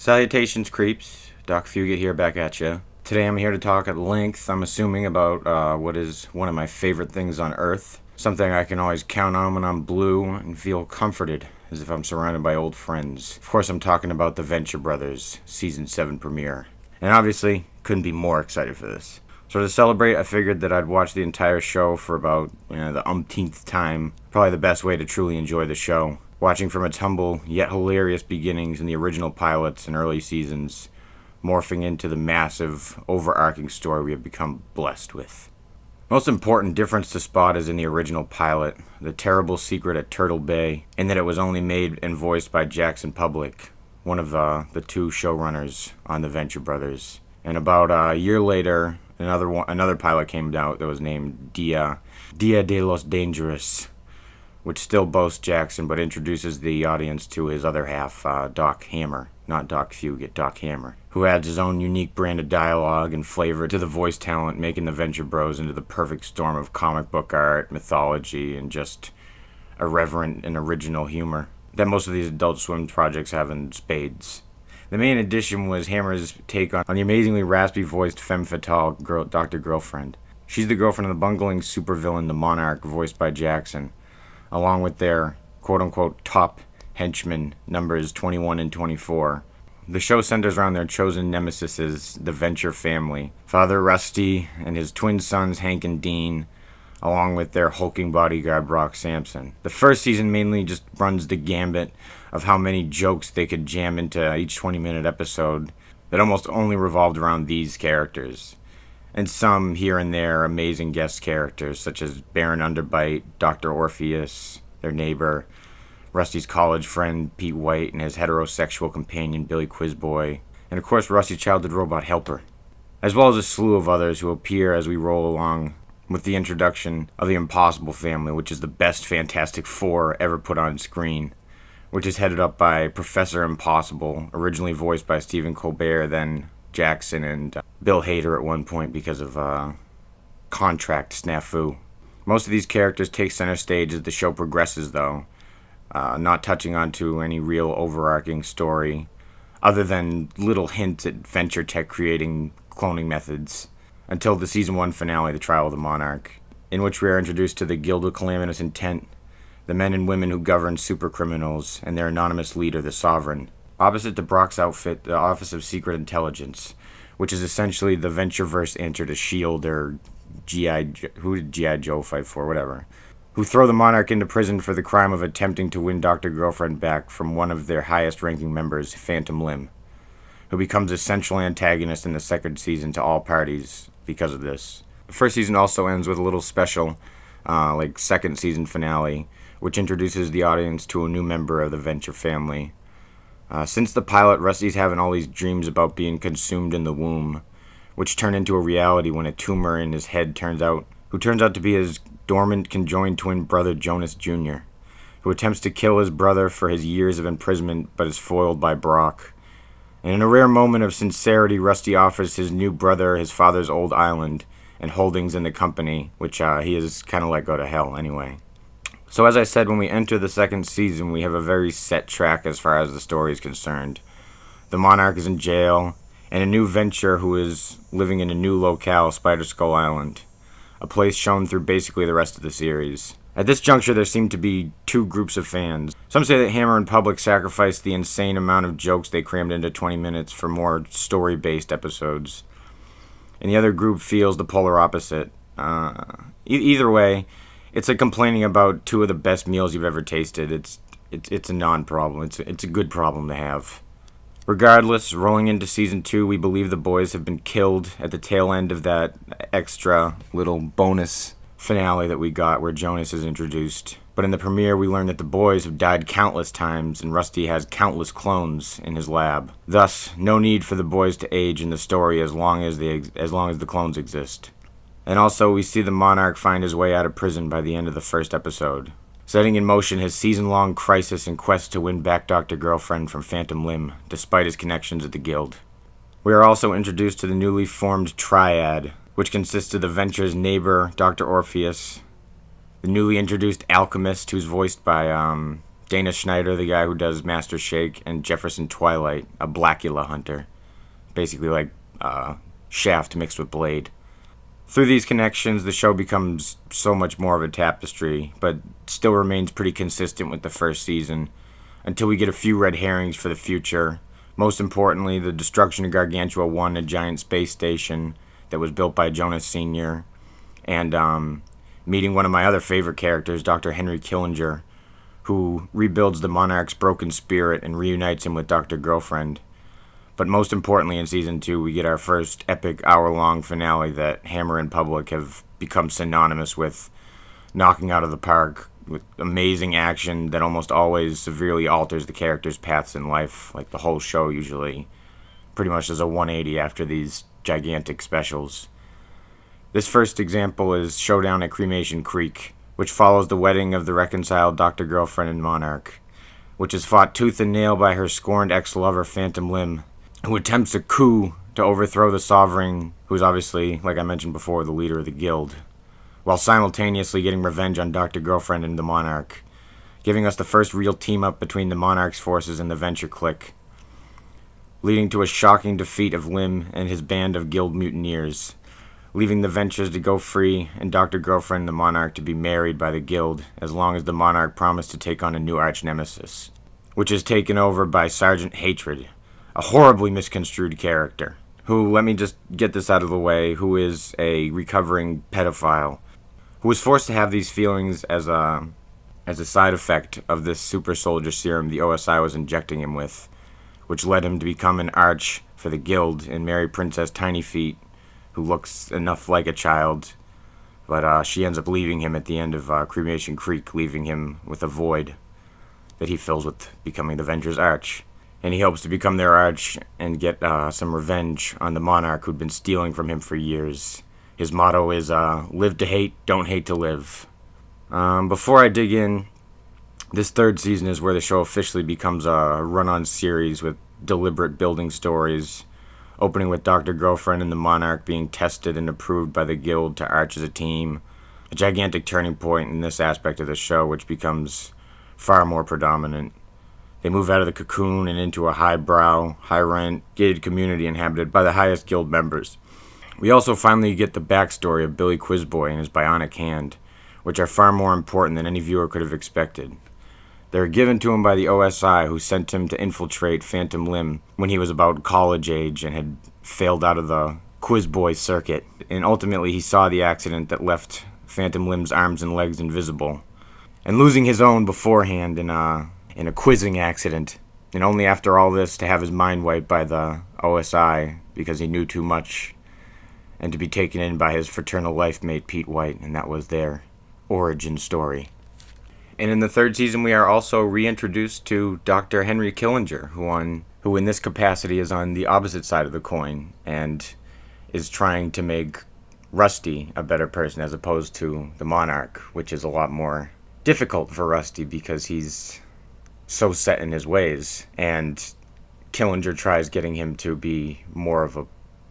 Salutations, creeps. Doc Fugate here, back at ya. Today I'm here to talk at length, I'm assuming, about what is one of my favorite things on Earth. Something I can always count on when I'm blue and feel comforted, as if I'm surrounded by old friends. Of course, I'm talking about the Venture Brothers Season 7 premiere. And obviously, couldn't be more excited for this. So to celebrate, I figured that I'd watch the entire show for about the umpteenth time. Probably the best way to truly enjoy the show. Watching from its humble yet hilarious beginnings in the original pilots and early seasons, morphing into the massive, overarching story we have become blessed with. Most important difference to spot is in the original pilot, the terrible secret at Turtle Bay, in that it was only made and voiced by Jackson Public, one of the two showrunners on the Venture Brothers. And about a year later, another pilot came out that was named Dia de los Dangerous, which still boasts Jackson but introduces the audience to his other half, Doc Hammer, not Doc Fugate, Doc Hammer, who adds his own unique brand of dialogue and flavor to the voice talent, making the Venture Bros into the perfect storm of comic book art, mythology, and just irreverent and original humor that most of these Adult Swim projects have in spades. The main addition was Hammer's take on the amazingly raspy-voiced femme fatale Dr. Girlfriend. She's the girlfriend of the bungling supervillain, the Monarch, voiced by Jackson, along with their quote-unquote top henchmen, numbers 21 and 24. The show centers around their chosen nemesis, the Venture family, Father Rusty and his twin sons Hank and Dean, along with their hulking bodyguard Brock Sampson. The first season mainly just runs the gambit of how many jokes they could jam into each 20-minute episode that almost only revolved around these characters. And some here and there amazing guest characters such as Baron Underbite, Dr. Orpheus, their neighbor, Rusty's college friend Pete White, and his heterosexual companion Billy Quizboy, and of course Rusty's childhood robot Helper, as well as a slew of others who appear as we roll along with the introduction of the Impossible Family, which is the best Fantastic Four ever put on screen, which is headed up by Professor Impossible, originally voiced by Stephen Colbert, then Jackson and Bill Hader at one point because of contract snafu. Most of these characters take center stage as the show progresses, though, not touching onto any real overarching story, other than little hints at Venture Tech creating cloning methods, until the Season 1 finale, The Trial of the Monarch, in which we are introduced to the Guild of Calamitous Intent, the men and women who govern supercriminals, and their anonymous leader, the Sovereign. Opposite to Brock's outfit, the Office of Secret Intelligence, which is essentially the Ventureverse answer to S.H.I.E.L.D. or who did G.I. Joe fight for, whatever, who throw the Monarch into prison for the crime of attempting to win Dr. Girlfriend back from one of their highest-ranking members, Phantom Limb, who becomes a central antagonist in the second season to all parties because of this. The first season also ends with a little special, second season finale, which introduces the audience to a new member of the Venture family. Since the pilot, Rusty's having all these dreams about being consumed in the womb, which turn into a reality when a tumor in his head turns out to be his dormant conjoined twin brother Jonas Jr., who attempts to kill his brother for his years of imprisonment but is foiled by Brock. And in a rare moment of sincerity, Rusty offers his new brother his father's old island and holdings in the company, which he has kind of let go to hell anyway. So as I said, when we enter the second season, we have a very set track as far as the story is concerned. The Monarch is in jail, and a new Venture who is living in a new locale, Spider Skull Island, a place shown through basically the rest of the series. At this juncture, there seem to be two groups of fans. Some say that Hammer and Public sacrificed the insane amount of jokes they crammed into 20 minutes for more story-based episodes, and the other group feels the polar opposite. Either way, it's like complaining about two of the best meals you've ever tasted. It's a non-problem. It's a good problem to have. Regardless, rolling into Season 2, we believe the boys have been killed at the tail end of that extra little bonus finale that we got where Jonas is introduced. But in the premiere, we learn that the boys have died countless times and Rusty has countless clones in his lab. Thus, no need for the boys to age in the story as long as the clones exist. And also, we see the Monarch find his way out of prison by the end of the first episode, setting in motion his season-long crisis and quest to win back Dr. Girlfriend from Phantom Limb, despite his connections at the Guild. We are also introduced to the newly formed Triad, which consists of the Venture's neighbor, Dr. Orpheus, the newly introduced Alchemist, who's voiced by Dana Schneider, the guy who does Master Shake, and Jefferson Twilight, a Blackula hunter. Basically like Shaft mixed with Blade. Through these connections, the show becomes so much more of a tapestry, but still remains pretty consistent with the first season, until we get a few red herrings for the future. Most importantly, the destruction of Gargantua 1, a giant space station that was built by Jonas Sr., and meeting one of my other favorite characters, Dr. Henry Killinger, who rebuilds the Monarch's broken spirit and reunites him with Dr. Girlfriend. But most importantly, in Season 2, we get our first epic hour-long finale that Hammer and Public have become synonymous with, knocking out of the park with amazing action that almost always severely alters the characters' paths in life, like the whole show usually pretty much does a 180 after these gigantic specials. This first example is Showdown at Cremation Creek, which follows the wedding of the reconciled Dr. Girlfriend and Monarch, which is fought tooth and nail by her scorned ex-lover Phantom Limb, who attempts a coup to overthrow the Sovereign, who's obviously, like I mentioned before, the leader of the guild, while simultaneously getting revenge on Dr. Girlfriend and the Monarch, giving us the first real team-up between the Monarch's forces and the Venture Clique, leading to a shocking defeat of Lim and his band of guild mutineers, leaving the Ventures to go free and Dr. Girlfriend and the Monarch to be married by the guild as long as the Monarch promised to take on a new arch-nemesis, which is taken over by Sergeant Hatred, a horribly misconstrued character, who, let me just get this out of the way, who is a recovering pedophile, who was forced to have these feelings as a side effect of this super soldier serum the OSI was injecting him with, which led him to become an arch for the guild and marry Princess Tiny Feet, who looks enough like a child, but she ends up leaving him at the end of Cremation Creek, leaving him with a void that he fills with becoming the Venger's arch. And he hopes to become their arch and get some revenge on the Monarch who'd been stealing from him for years. His motto is, live to hate, don't hate to live. Before I dig in, this third season is where the show officially becomes a run-on series with deliberate building stories, opening with Dr. Girlfriend and the Monarch being tested and approved by the guild to arch as a team, a gigantic turning point in this aspect of the show, which becomes far more predominant. They move out of the cocoon and into a highbrow, high-rent, gated community inhabited by the highest guild members. We also finally get the backstory of Billy Quizboy and his bionic hand, which are far more important than any viewer could have expected. They were given to him by the OSI, who sent him to infiltrate Phantom Limb when he was about college age and had failed out of the Quizboy circuit. And ultimately he saw the accident that left Phantom Limb's arms and legs invisible, and losing his own beforehand in a quizzing accident, and only after all this to have his mind wiped by the OSI because he knew too much, and to be taken in by his fraternal life mate Pete White, and that was their origin story. And in the third season we are also reintroduced to Dr. Henry Killinger, who in this capacity is on the opposite side of the coin, and is trying to make Rusty a better person as opposed to the Monarch, which is a lot more difficult for Rusty because he's so set in his ways, and Killinger tries getting him to be more of a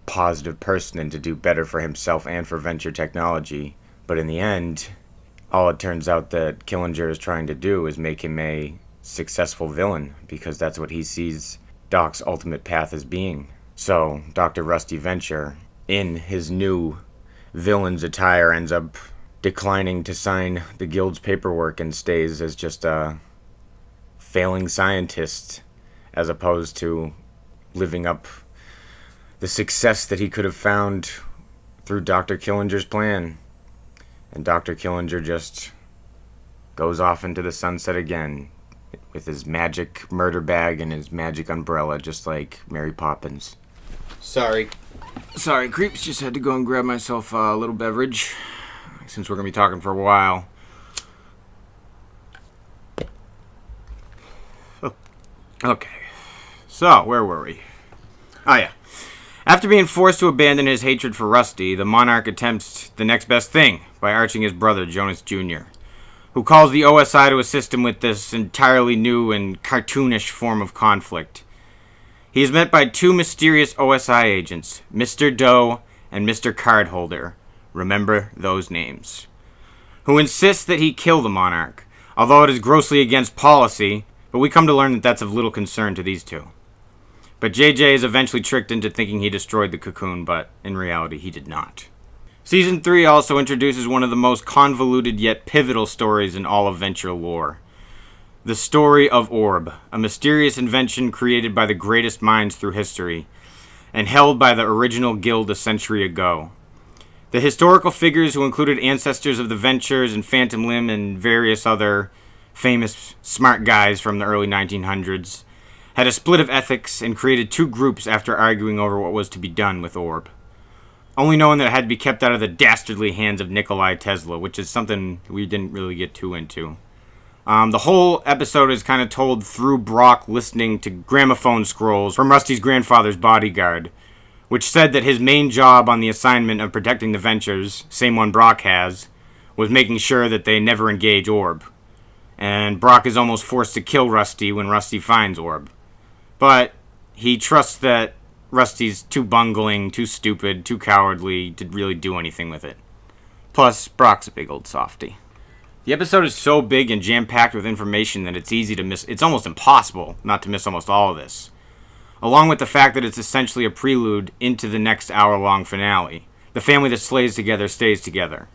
positive person and to do better for himself and for Venture Technology. But in the end, all it turns out that Killinger is trying to do is make him a successful villain, because that's what he sees Doc's ultimate path as being. So Dr. Rusty Venture, in his new villain's attire, ends up declining to sign the guild's paperwork and stays as just a failing scientist, as opposed to living up the success that he could have found through Dr. Killinger's plan. And Dr. Killinger just goes off into the sunset again with his magic murder bag and his magic umbrella, just like Mary Poppins. Sorry, creeps, just had to go and grab myself a little beverage, since we're going to be talking for a while. Okay, so where were we? Oh yeah. After being forced to abandon his hatred for Rusty, the Monarch attempts the next best thing by arching his brother, Jonas Jr., who calls the OSI to assist him with this entirely new and cartoonish form of conflict. He is met by two mysterious OSI agents, Mr. Doe and Mr. Cardholder. Remember those names. Who insist that he kill the Monarch, although it is grossly against policy, but we come to learn that that's of little concern to these two. But JJ is eventually tricked into thinking he destroyed the cocoon, but in reality he did not. Season 3 also introduces one of the most convoluted yet pivotal stories in all of Venture lore. The Story of Orb, a mysterious invention created by the greatest minds through history, and held by the original guild a century ago. The historical figures, who included ancestors of the Ventures and Phantom Limb and various other famous smart guys from the early 1900s, had a split of ethics and created two groups after arguing over what was to be done with Orb. Only knowing that it had to be kept out of the dastardly hands of Nikola Tesla, which is something we didn't really get too into. The whole episode is kind of told through Brock listening to gramophone scrolls from Rusty's grandfather's bodyguard, which said that his main job on the assignment of protecting the Ventures, same one Brock has, was making sure that they never engage Orb. And Brock is almost forced to kill Rusty when Rusty finds Orb. But he trusts that Rusty's too bungling, too stupid, too cowardly to really do anything with it. Plus, Brock's a big old softy. The episode is so big and jam-packed with information that it's easy to miss. It's almost impossible not to miss almost all of this. Along with the fact that it's essentially a prelude into the next hour-long finale. The family that slays together stays together.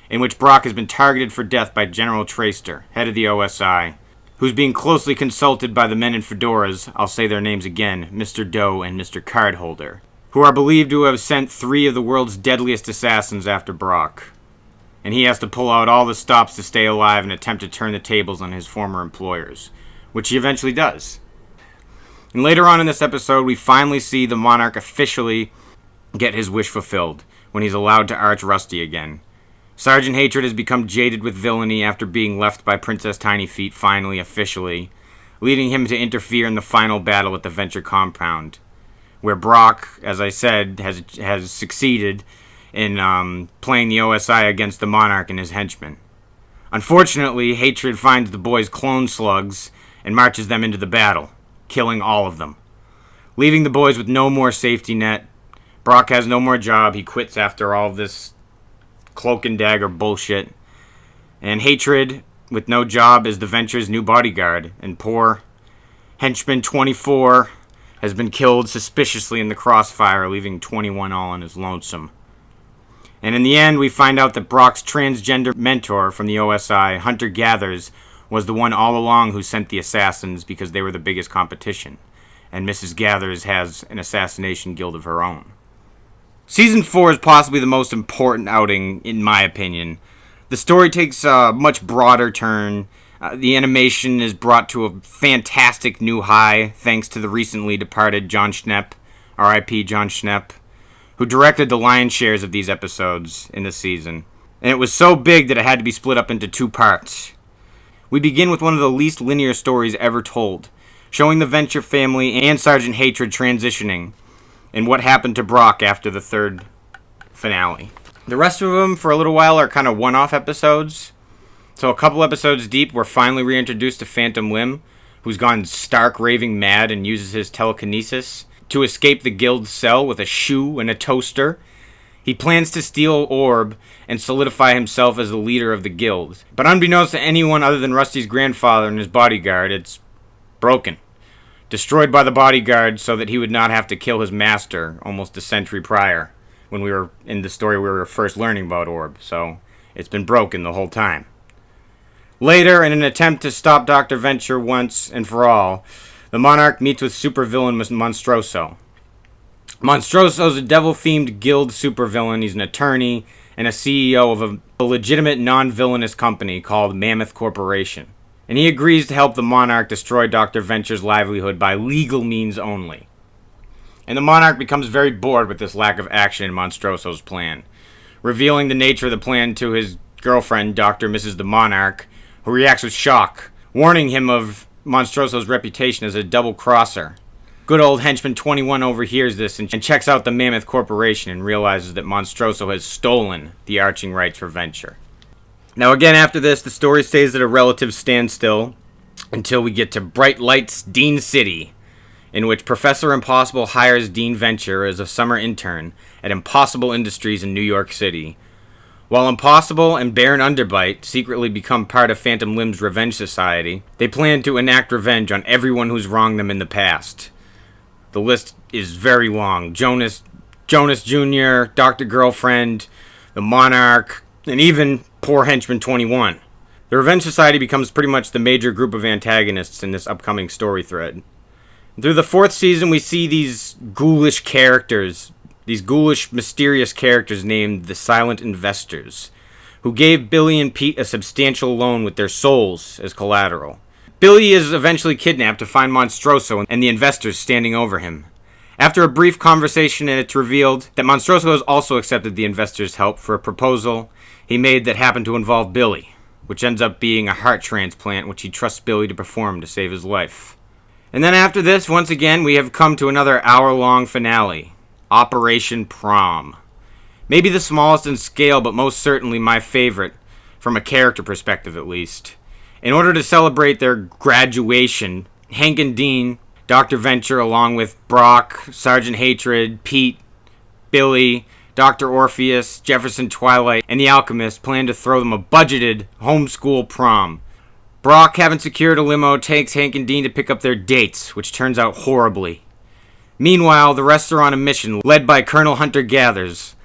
In which Brock has been targeted for death by General Traster, head of the OSI, who's being closely consulted by the men in fedoras, I'll say their names again, Mr. Doe and Mr. Cardholder, who are believed to have sent 3 of the world's deadliest assassins after Brock. And he has to pull out all the stops to stay alive and attempt to turn the tables on his former employers, which he eventually does. And later on in this episode, we finally see the Monarch officially get his wish fulfilled, when he's allowed to arch Rusty again. Sergeant Hatred has become jaded with villainy after being left by Princess Tiny Feet finally, officially, leading him to interfere in the final battle at the Venture compound, where Brock, as I said, has succeeded in playing the OSI against the Monarch and his henchmen. Unfortunately, Hatred finds the boys' clone slugs and marches them into the battle, killing all of them. Leaving the boys with no more safety net. Brock has no more job. He quits after all of this cloak and dagger bullshit. And Hatred, with no job, is the Venture's new bodyguard. And poor henchman 24 has been killed suspiciously in the crossfire, leaving 21 all on his lonesome. And in the end, we find out that Brock's transgender mentor from the OSI, Hunter Gathers, was the one all along who sent the assassins because they were the biggest competition. And Mrs. Gathers has an assassination guild of her own. Season 4 is possibly the most important outing, in my opinion. The story takes a much broader turn. The animation is brought to a fantastic new high, thanks to the recently departed John Schnepp, R.I.P. John Schnepp, who directed the lion's shares of these episodes in the season. And it was so big that it had to be split up into 2 parts. We begin with one of the least linear stories ever told, showing the Venture family and Sergeant Hatred transitioning, and what happened to Brock after the 3rd finale. The rest of them, for a little while, are kind of one-off episodes. So a couple episodes deep, we're finally reintroduced to Phantom Limb, who's gone stark raving mad and uses his telekinesis to escape the guild's cell with a shoe and a toaster. He plans to steal Orb and solidify himself as the leader of the guild. But unbeknownst to anyone other than Rusty's grandfather and his bodyguard, it's broken. Destroyed by the bodyguard so that he would not have to kill his master almost a century prior, when we were in the story we were first learning about Orb. So it's been broken the whole time. Later, in an attempt to stop Dr. Venture once and for all, the Monarch meets with supervillain Monstroso. Monstroso is a devil-themed guild supervillain. He's an attorney and a CEO of a legitimate non-villainous company called Mammoth Corporation. And he agrees to help the Monarch destroy Dr. Venture's livelihood by legal means only. And the Monarch becomes very bored with this lack of action in Monstroso's plan, revealing the nature of the plan to his girlfriend, Dr. Mrs. the Monarch, who reacts with shock, warning him of Monstroso's reputation as a double-crosser. Good old henchman 21 overhears this and checks out the Mammoth Corporation and realizes that Monstroso has stolen the arching rights for Venture. Now again, after this, the story stays at a relative standstill until we get to Bright Lights, Dean City, in which Professor Impossible hires Dean Venture as a summer intern at Impossible Industries in New York City, While Impossible and Baron Underbite secretly become part of Phantom Limb's Revenge Society, they plan to enact revenge on everyone who's wronged them in the past. The list is very long. Jonas Jr., Dr. Girlfriend, the Monarch, and even poor henchman 21. The Revenge Society becomes pretty much the major group of antagonists in this upcoming story thread. Through the 4th season, we see these ghoulish characters, these ghoulish, mysterious characters named the Silent Investors, who gave Billy and Pete a substantial loan with their souls as collateral. Billy is eventually kidnapped to find Monstroso and the investors standing over him. After a brief conversation, it's revealed that Monstroso has also accepted the investors' help for a proposal he made that happened to involve Billy, which ends up being a heart transplant which he trusts Billy to perform to save his life. And then after this, once again, we have come to another hour-long finale, Operation Prom. Maybe the smallest in scale, but most certainly my favorite, from a character perspective at least. In order to celebrate their graduation, Hank and Dean, Dr. Venture, along with Brock, Sergeant Hatred, Pete, Billy, Dr. Orpheus, Jefferson Twilight, and the Alchemist plan to throw them a budgeted homeschool prom. Brock, having secured a limo, takes Hank and Dean to pick up their dates, which turns out horribly. Meanwhile, the rest are on a mission led by Colonel Hunter Gathers,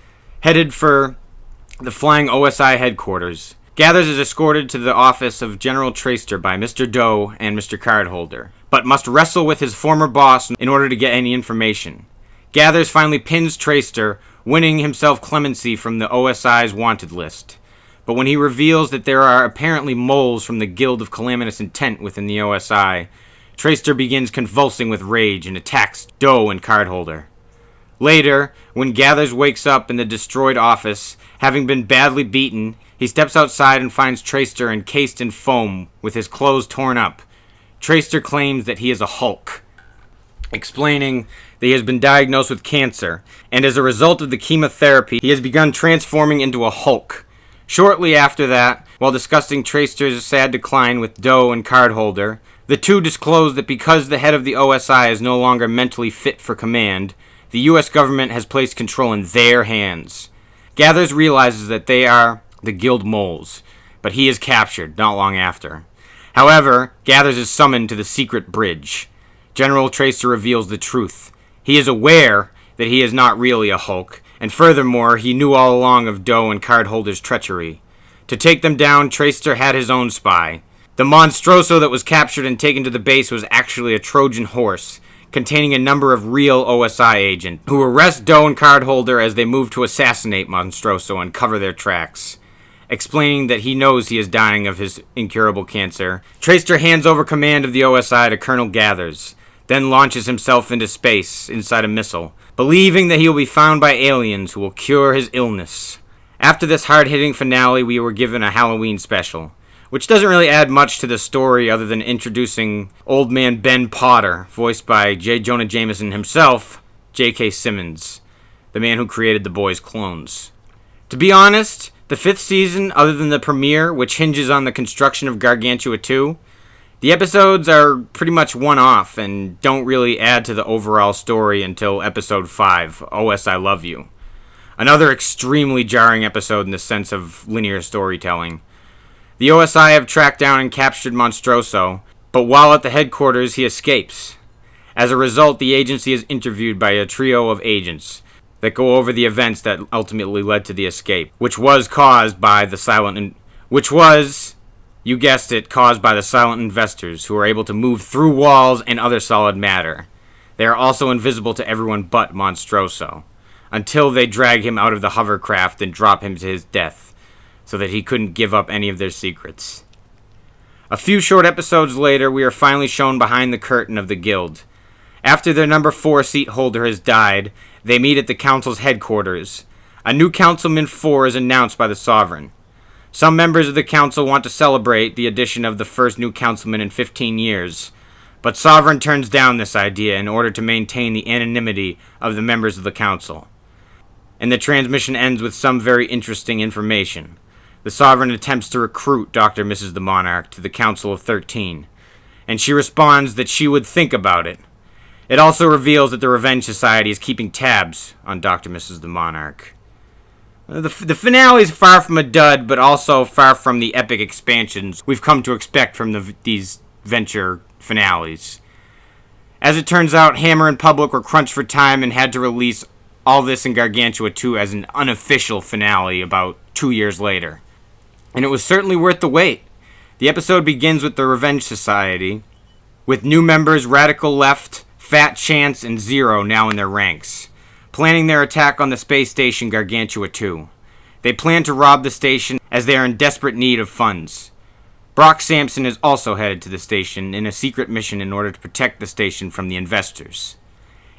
headed for the flying OSI headquarters. Gathers is escorted to the office of General Traister by Mr. Doe and Mr. Cardholder, but must wrestle with his former boss in order to get any information. Gathers finally pins Traister, winning himself clemency from the OSI's wanted list. But when he reveals that there are apparently moles from the Guild of Calamitous Intent within the OSI, Traister begins convulsing with rage and attacks Doe and Cardholder. Later, when Gathers wakes up in the destroyed office, having been badly beaten, he steps outside and finds Traister encased in foam with his clothes torn up. Traister claims that he is a Hulk, explaining that he has been diagnosed with cancer, and as a result of the chemotherapy, he has begun transforming into a Hulk. Shortly after that, while discussing Traister's sad decline with Doe and Cardholder, the two disclose that because the head of the OSI is no longer mentally fit for command, the U.S. government has placed control in their hands. Gathers realizes that they are the Guild moles, but he is captured not long after. However, Gathers is summoned to the secret bridge. General Traister reveals the truth. He is aware that he is not really a Hulk, and furthermore, he knew all along of Doe and Cardholder's treachery. To take them down, Traister had his own spy. The Monstroso that was captured and taken to the base was actually a Trojan horse, containing a number of real OSI agents, who arrest Doe and Cardholder as they move to assassinate Monstroso and cover their tracks. Explaining that he knows he is dying of his incurable cancer, Traister hands over command of the OSI to Colonel Gathers, then launches himself into space inside a missile, believing that he will be found by aliens who will cure his illness. After this hard-hitting finale, we were given a Halloween special, which doesn't really add much to the story other than introducing Old Man Ben Potter, voiced by J. Jonah Jameson himself, J.K. Simmons, the man who created the boys' clones. To be honest, the 5th season, other than the premiere, which hinges on the construction of Gargantua 2, the episodes are pretty much one-off and don't really add to the overall story until episode 5, OS I Love You. Another extremely jarring episode in the sense of linear storytelling. The OSI have tracked down and captured Monstroso, but while at the headquarters he escapes. As a result, the agency is interviewed by a trio of agents that go over the events that ultimately led to the escape, which was caused by the silent you guessed it, caused by the silent investors who are able to move through walls and other solid matter. They are also invisible to everyone but Monstroso, until they drag him out of the hovercraft and drop him to his death, so that he couldn't give up any of their secrets. A few short episodes later, we are finally shown behind the curtain of the Guild. After their number 4 seat holder has died, they meet at the Council's headquarters. A new Councilman 4 is announced by the Sovereign. Some members of the Council want to celebrate the addition of the first new Councilman in 15 years, but Sovereign turns down this idea in order to maintain the anonymity of the members of the Council. And the transmission ends with some very interesting information. The Sovereign attempts to recruit Dr. and Mrs. the Monarch to the Council of 13, and she responds that she would think about it. It also reveals that the Revenge Society is keeping tabs on Dr. and Mrs. the Monarch. The finale is far from a dud, but also far from the epic expansions we've come to expect from these Venture finales. As it turns out, Hammer and Public were crunched for time and had to release all this in Gargantua 2 as an unofficial finale about 2 years later. And it was certainly worth the wait. The episode begins with the Revenge Society, with new members Radical Left, Fat Chance, and Zero now in their ranks, planning their attack on the space station Gargantua 2. They plan to rob the station as they are in desperate need of funds. Brock Sampson is also headed to the station in a secret mission in order to protect the station from the investors.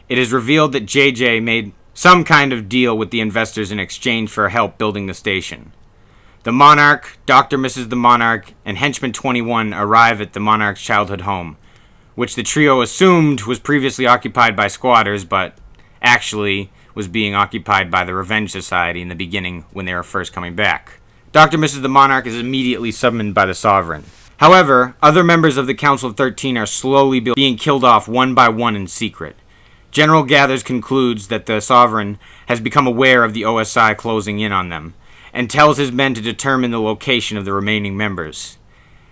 It is revealed that JJ made some kind of deal with the investors in exchange for help building the station. The Monarch, Dr. Mrs. the Monarch, and Henchman 21 arrive at the Monarch's childhood home, which the trio assumed was previously occupied by squatters, but actually was being occupied by the Revenge Society in the beginning when they were first coming back. Dr. Mrs. the Monarch is immediately summoned by the Sovereign. However, other members of the Council of 13 are slowly being killed off one by one in secret. General Gathers concludes that the Sovereign has become aware of the OSI closing in on them, and tells his men to determine the location of the remaining members.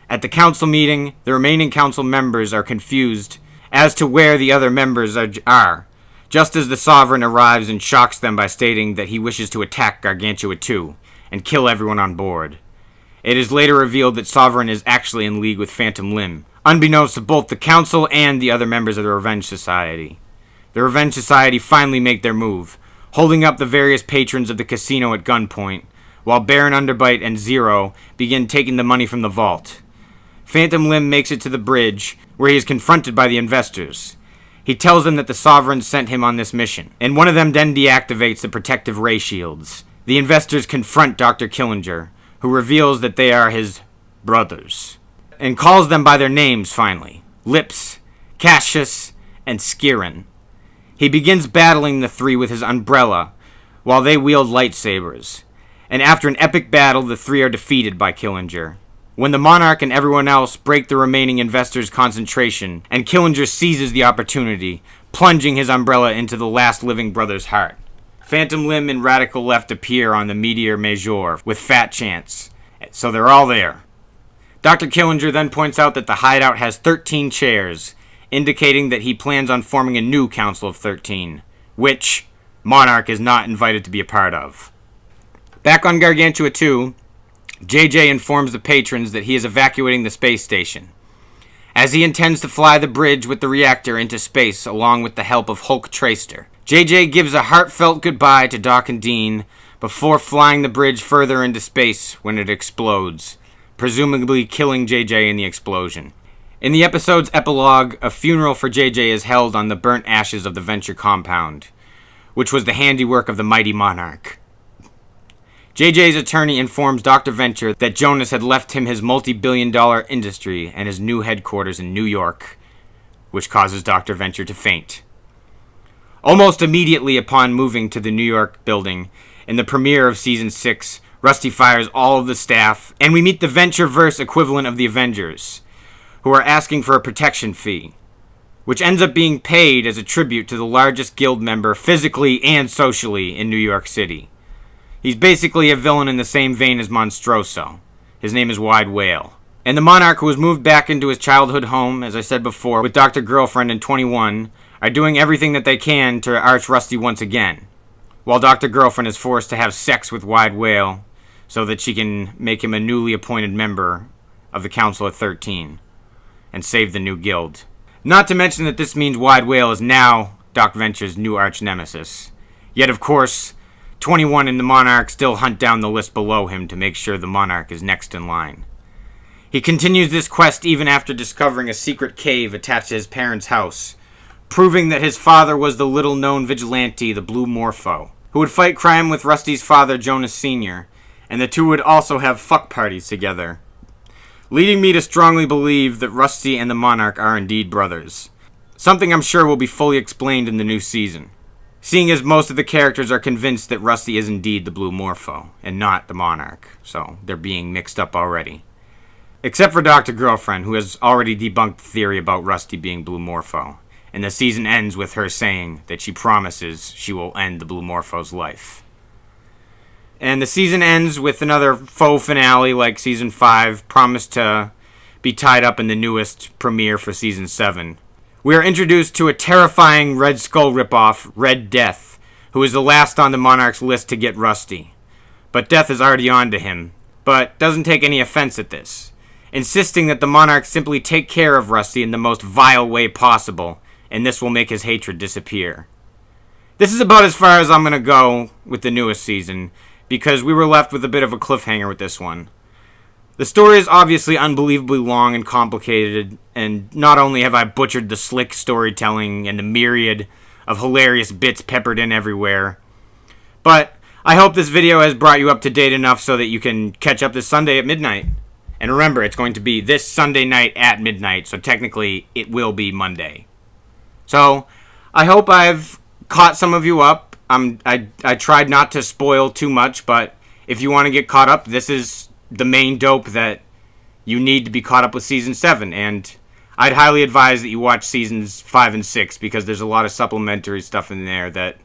At the council meeting, the remaining council members are confused as to where the other members are, just as the Sovereign arrives and shocks them by stating that he wishes to attack Gargantua 2 and kill everyone on board. It is later revealed that Sovereign is actually in league with Phantom Limb, unbeknownst to both the council and the other members of the Revenge Society. The Revenge Society finally make their move, holding up the various patrons of the casino at gunpoint, while Baron Underbite and Zero begin taking the money from the vault. Phantom Limb makes it to the bridge, where he is confronted by the investors. He tells them that the Sovereign sent him on this mission, and one of them then deactivates the protective ray shields. The investors confront Dr. Killinger, who reveals that they are his brothers, and calls them by their names finally: Lips, Cassius, and Skirin. He begins battling the three with his umbrella, while they wield lightsabers, and after an epic battle, the three are defeated by Killinger. When the Monarch and everyone else break the remaining investors' concentration, and Killinger seizes the opportunity, plunging his umbrella into the last living brother's heart. Phantom Limb and Radical Left appear on the Meteor Major with Fat Chance, so they're all there. Dr. Killinger then points out that the hideout has 13 chairs, indicating that he plans on forming a new Council of 13, which Monarch is not invited to be a part of. Back on Gargantua 2, JJ informs the patrons that he is evacuating the space station, as he intends to fly the bridge with the reactor into space along with the help of Hulk Traster. JJ gives a heartfelt goodbye to Doc and Dean before flying the bridge further into space when it explodes, presumably killing JJ in the explosion. In the episode's epilogue, a funeral for JJ is held on the burnt ashes of the Venture compound, which was the handiwork of the mighty Monarch. JJ's attorney informs Dr. Venture that Jonas had left him his multi-billion-dollar industry and his new headquarters in New York, which causes Dr. Venture to faint. Almost immediately upon moving to the New York building, in the premiere of Season 6, Rusty fires all of the staff, and we meet the Venture-verse equivalent of the Avengers, who are asking for a protection fee, which ends up being paid as a tribute to the largest guild member physically and socially in New York City. He's basically a villain in the same vein as Monstroso. His name is Wide Whale. And the Monarch, who has moved back into his childhood home, as I said before, with Dr. Girlfriend and 21, are doing everything that they can to arch Rusty once again, while Dr. Girlfriend is forced to have sex with Wide Whale so that she can make him a newly appointed member of the Council of 13 and save the new guild. Not to mention that this means Wide Whale is now Doc Venture's new arch-nemesis. Yet, of course, 21 and the Monarch still hunt down the list below him to make sure the Monarch is next in line. He continues this quest even after discovering a secret cave attached to his parents' house, proving that his father was the little-known vigilante, the Blue Morpho, who would fight crime with Rusty's father, Jonas Sr., and the two would also have fuck parties together, leading me to strongly believe that Rusty and the Monarch are indeed brothers, something I'm sure will be fully explained in the new season, seeing as most of the characters are convinced that Rusty is indeed the Blue Morpho, and not the Monarch, so they're being mixed up already. Except for Dr. Girlfriend, who has already debunked the theory about Rusty being Blue Morpho, and the season ends with her saying that she promises she will end the Blue Morpho's life. And the season ends with another faux finale like Season 5, promised to be tied up in the newest premiere for Season 7. We are introduced to a terrifying Red Skull ripoff, Red Death, who is the last on the Monarch's list to get Rusty. But Death is already on to him, but doesn't take any offense at this, insisting that the Monarch simply take care of Rusty in the most vile way possible, and this will make his hatred disappear. This is about as far as I'm going to go with the newest season, because we were left with a bit of a cliffhanger with this one. The story is obviously unbelievably long and complicated, and not only have I butchered the slick storytelling and the myriad of hilarious bits peppered in everywhere, but I hope this video has brought you up to date enough so that you can catch up this Sunday at midnight. And remember, it's going to be this Sunday night at midnight, so technically it will be Monday. So, I hope I've caught some of you up. I tried not to spoil too much, but if you want to get caught up, this is the main dope that you need to be caught up with Season 7. And I'd highly advise that you watch Seasons 5 and 6, because there's a lot of supplementary stuff in there that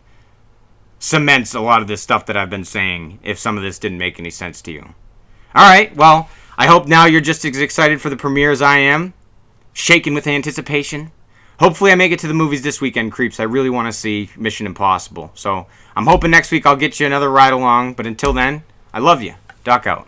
cements a lot of this stuff that I've been saying, if some of this didn't make any sense to you. Alright, well, I hope now you're just as excited for the premiere as I am, shaking with anticipation. Hopefully I make it to the movies this weekend, creeps. I really want to see Mission Impossible. So I'm hoping next week I'll get you another ride along. But until then, I love you. Doc out.